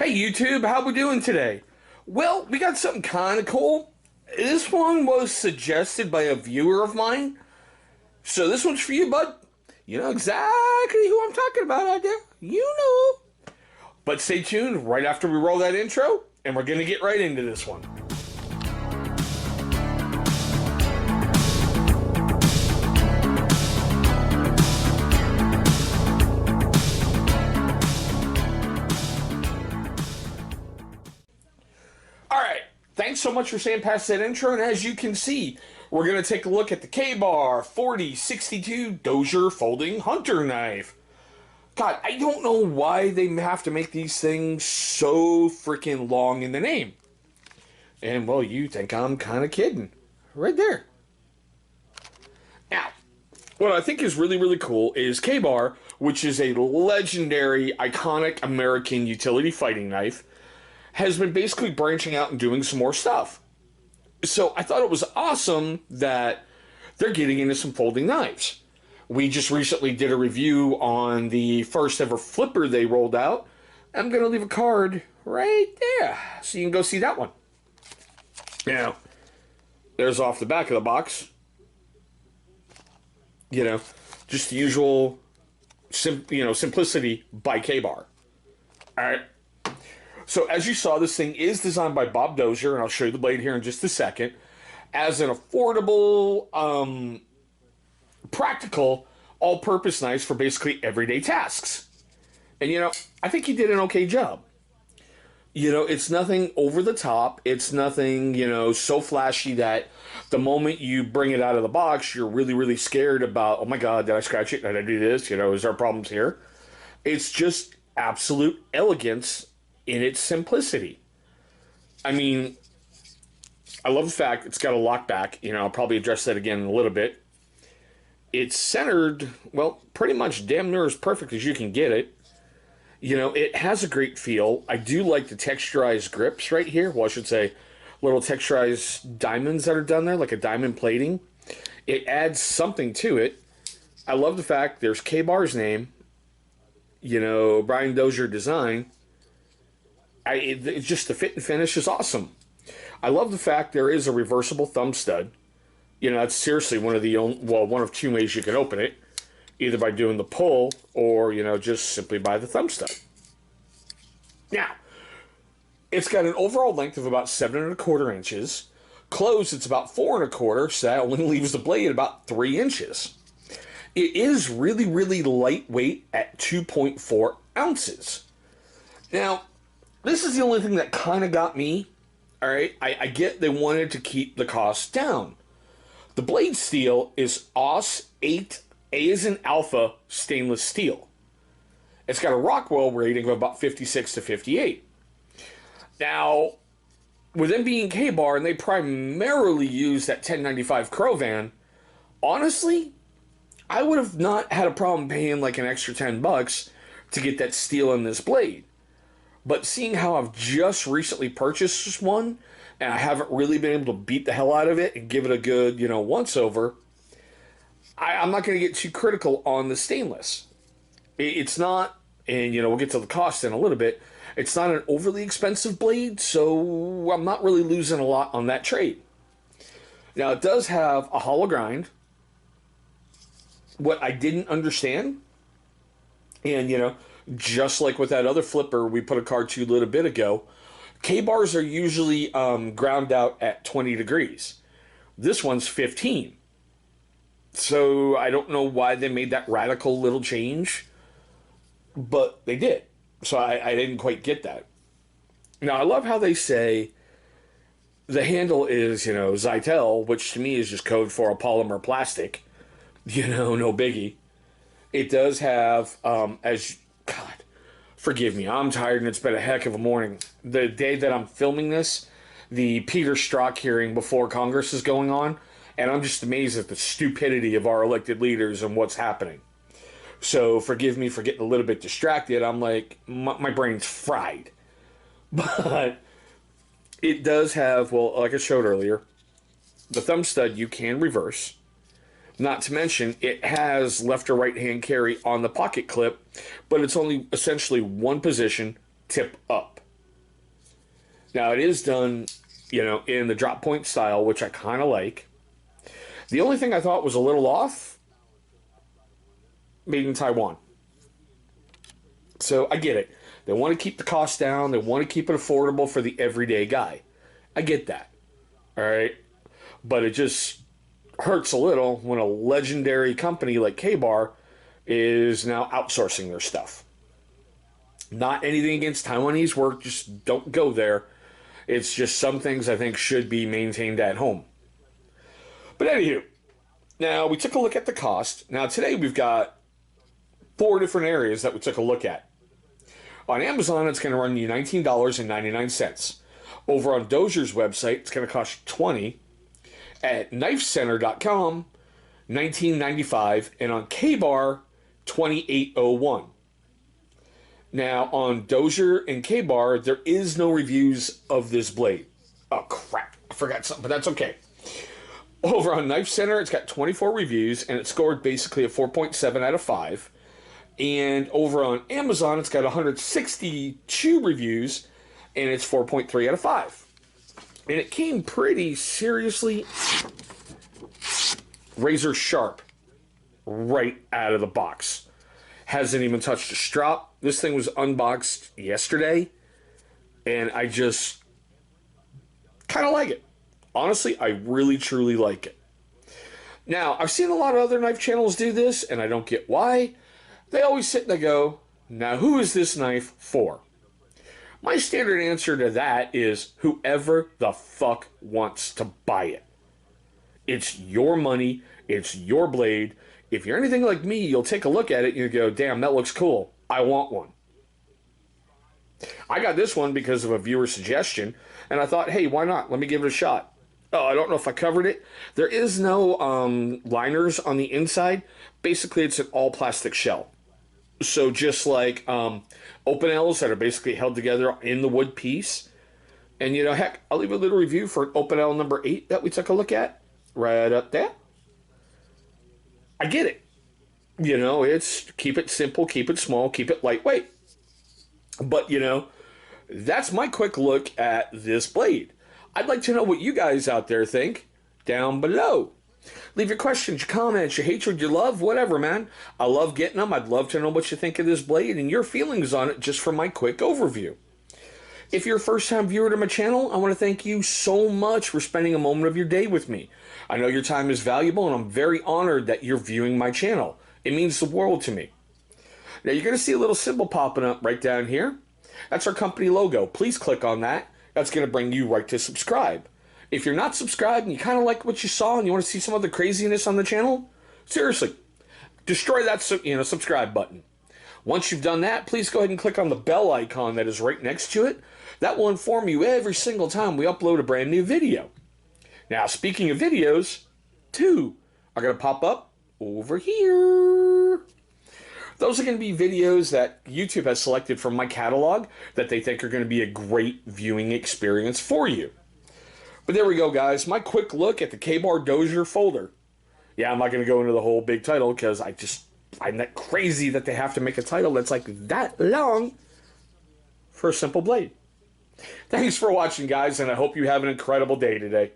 Hey YouTube, how we doing today? Well, we got something kind of cool. This one was suggested by a viewer of mine. So this one's for you, bud. You know exactly who I'm talking about out there. You know. But stay tuned right after we roll that intro, and we're going to get right into this one. Alright, thanks so much for staying past that intro, and as you can see, we're going to take a look at the Kabar 4062 Dozier Folding Hunter Knife. God, I don't know why they have to make these things so freaking long in the name. And, well, you think I'm kind of kidding. Right there. Now, what I think is really, really cool is Kabar, which is a legendary, iconic American utility fighting knife, has been basically branching out and doing some more stuff. So I thought it was awesome that they're getting into some folding knives. We just recently did a review on the first ever flipper they rolled out. I'm going to leave a card right there so you can go see that one. Now, there's off the back of the box. You know, just the usual simplicity by Kabar. All right. So as you saw, this thing is designed by Bob Dozier, and I'll show you the blade here in just a second, as an affordable, practical, all-purpose knife for basically everyday tasks. And, you know, I think he did an okay job. You know, it's nothing over the top. It's nothing, you know, so flashy that the moment you bring it out of the box, you're really, really scared about, oh my God, did I scratch it? Did I do this? You know, is there problems here? It's just absolute elegance in its simplicity. I mean, I love the fact it's got a lock back. You know, I'll probably address that again in a little bit. It's centered, well, pretty much damn near as perfect as you can get it. You know, it has a great feel. I do like the texturized grips right here. Well, I should say little texturized diamonds that are done there, like a diamond plating. It adds something to it. I love the fact there's Kabar's name, you know, Brian Dozier design. It's just the fit and finish is awesome. I love the fact there is a reversible thumb stud. You know, that's seriously one of two ways you can open it. Either by doing the pull or, you know, just simply by the thumb stud. Now, it's got an overall length of about 7¼ inches. Closed, it's about 4¼ so that only leaves the blade about 3 inches. It is really, really lightweight at 2.4 ounces. Now, this is the only thing that kind of got me. All right, I get they wanted to keep the cost down. The blade steel is AUS 8 A as in Alpha stainless steel. It's got a Rockwell rating of about 56 to 58. Now, with them being Kabar and they primarily use that 1095 Crovan, honestly, I would have not had a problem paying like an extra $10 to get that steel in this blade. But seeing how I've just recently purchased this one, and I haven't really been able to beat the hell out of it and give it a good, you know, once over, I'm not going to get too critical on the stainless. It's not, and, you know, we'll get to the cost in a little bit, it's not an overly expensive blade, so I'm not really losing a lot on that trade. Now, it does have a hollow grind. What I didn't understand, and, you know, just like with that other flipper we put a card to a little bit ago, K-bars are usually ground out at 20 degrees. This one's 15. So I don't know why they made that radical little change, but they did. So I didn't quite get that. Now, I love how they say the handle is, you know, Zytel, which to me is just code for a polymer plastic. You know, no biggie. It does have, God, forgive me, I'm tired and it's been a heck of a morning. The day that I'm filming this, the Peter Strzok hearing before Congress is going on, and I'm just amazed at the stupidity of our elected leaders and what's happening. So forgive me for getting a little bit distracted. I'm like, my brain's fried. But it does have, well, like I showed earlier, the thumb stud you can reverse. Not to mention, it has left or right hand carry on the pocket clip, but it's only essentially one position, tip up. Now, it is done, in the drop point style, which I kind of like. The only thing I thought was a little off, made in Taiwan. So I get it. They want to keep the cost down. They want to keep it affordable for the everyday guy. I get that. All right. But it just hurts a little when a legendary company like Kabar is now outsourcing their stuff. Not anything against Taiwanese work. Just don't go there. It's just some things I think should be maintained at home. But anywho, now we took a look at the cost. Now today we've got 4 different areas that we took a look at. On Amazon, it's going to run you $19.99. Over on Dozier's website, it's going to cost you $20. At knifecenter.com, $19.95. And on Kabar, $28.01. Now, on Dozier and Kabar, there is no reviews of this blade. Oh, crap. I forgot something, but that's okay. Over on Knife Center, it's got 24 reviews, and it scored basically a 4.7 out of 5. And over on Amazon, it's got 162 reviews, and it's 4.3 out of 5. And it came pretty seriously razor sharp right out of the box. Hasn't even touched a strop. This thing was unboxed yesterday, and I just kind of like it. Honestly, I really, truly like it. Now, I've seen a lot of other knife channels do this, and I don't get why. They always sit and they go, now who is this knife for? My standard answer to that is whoever the fuck wants to buy it. It's your money. It's your blade. If you're anything like me, you'll take a look at it and you go, damn, that looks cool. I want one. I got this one because of a viewer suggestion, and I thought, hey, why not? Let me give it a shot. Oh, I don't know if I covered it. There is no liners on the inside. Basically, it's an all-plastic shell. So just like open L's that are basically held together in the wood piece. And, heck, I'll leave a little review for open L number 8 that we took a look at. Right up there. I get it. It's keep it simple, keep it small, keep it lightweight. But, that's my quick look at this blade. I'd like to know what you guys out there think down below. Leave your questions, your comments, your hatred, your love, whatever, man. I love getting them. I'd love to know what you think of this blade and your feelings on it just from my quick overview. If you're a first-time viewer to my channel, I want to thank you so much for spending a moment of your day with me. I know your time is valuable, and I'm very honored that you're viewing my channel. It means the world to me. Now, you're going to see a little symbol popping up right down here. That's our company logo. Please click on that. That's going to bring you right to subscribe. If you're not subscribed and you kind of like what you saw and you want to see some of the craziness on the channel, seriously, destroy that subscribe button. Once you've done that, please go ahead and click on the bell icon that is right next to it. That will inform you every single time we upload a brand new video. Now, speaking of videos, 2 are going to pop up over here. Those are going to be videos that YouTube has selected from my catalog that they think are going to be a great viewing experience for you. But there we go, guys. My quick look at the Kabar Dozier folder. Yeah, I'm not going to go into the whole big title because I just find that crazy that they have to make a title that's like that long for a simple blade. Thanks for watching, guys, and I hope you have an incredible day today.